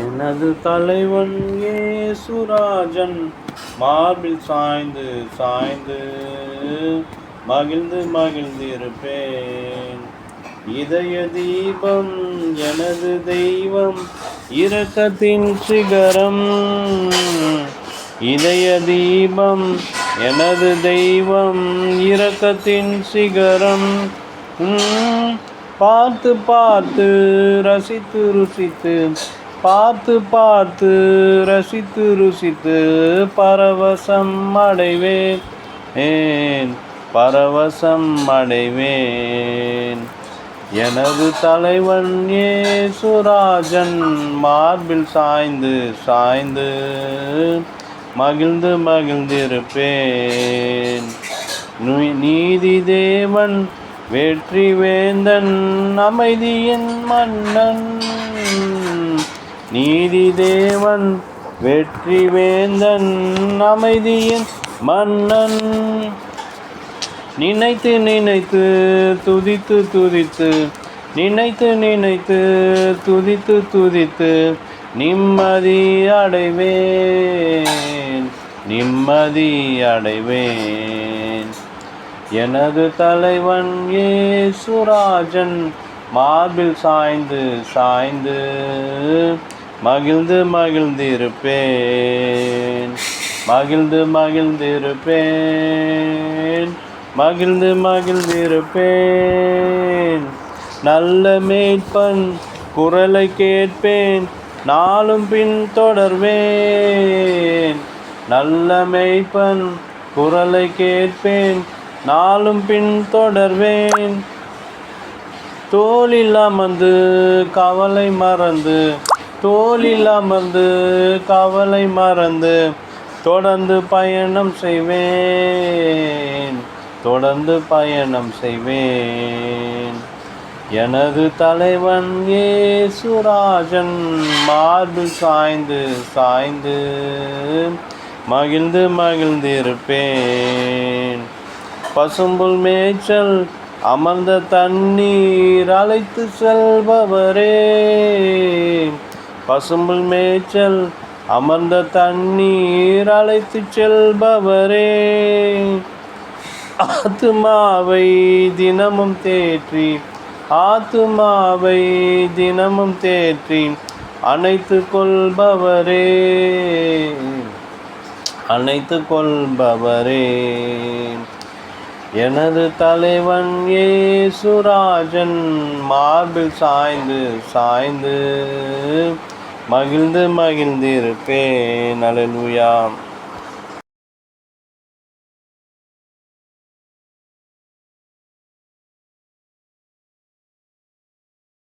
எனது தலைவன் ஏசுராஜன் மார்பில் சாய்ந்து சாய்ந்து மகிழ்ந்து மகிழ்ந்திருப்பேன். இதய தீபம் எனது தெய்வம் இரக்கத்தின் சிகரம். இதய தீபம் எனது தெய்வம் இரக்கத்தின் சிகரம். பார்த்து பார்த்து ரசித்து ருசித்து பார்த்து பார்த்து ரசித்து ருசித்து பரவசம் அடைவேன், பரவசம் அடைவேன். எனது தலைவன் ஏசுராஜன் மார்பில் சாய்ந்து சாய்ந்து மகிழ்ந்து மகிழ்ந்திருப்பேன். நீதி தேவன் வெற்றி வேந்தன் அமைதியின் மன்னன். நீதி தேவன் வெற்றி வேந்தன் அமைதியின் மன்னன். நினைத்து நினைத்து துதித்து துதித்து நினைத்து நினைத்து துதித்து துதித்து நிம்மதி அடைவேன், நிம்மதி அடைவேன். எனது தலைவன் ஏசுராஜன் மார்பில் சாய்ந்து சாய்ந்து மகிழ்ந்து மகிழ்ந்திருப்பேன், மகிழ்ந்து மகிழ்ந்திருப்பேன், மகிழ்ந்து மகிழ்ந்திருப்பேன். நல்ல மேய்ப்பன் குரலை கேட்பேன், நாளும் பின் தொடர்வேன். நல்ல மேய்ப்பன் குரலை கேட்பேன், நாளும் பின் தொடர்வேன். தோளில் அமர்ந்து கவலை மறந்து, தோளில் அமர்ந்து கவலை மறந்து தொடர்ந்து பயணம் செய்வேன், தொடர்ந்து பயணம் செய்வேன். எனது தலைவன் ஏசுராஜன் மார்பில் சாய்ந்து சாய்ந்து மகிழ்ந்து மகிழ்ந்திருப்பேன். பசும்புல் மேய்ச்சல் அமர்ந்த தண்ணீர் அழைத்து செல்பவரே. பசும்புல் மேய்ச்சல் அமர்ந்த தண்ணீர் அழைத்து செல்பவரே. ஆத்துமாவை தினமும் தேற்றி, ஆத்துமாவை தினமும் தேற்றி அணைத்து கொள்பவரே, அணைத்து கொள்பவரே. எனது தலைவன் ஏசுராஜன் மார்பில் சாய்ந்து சாய்ந்து மகிழ்ந்து மகிழ்ந்திருப்பேன். அல்லேலூயா.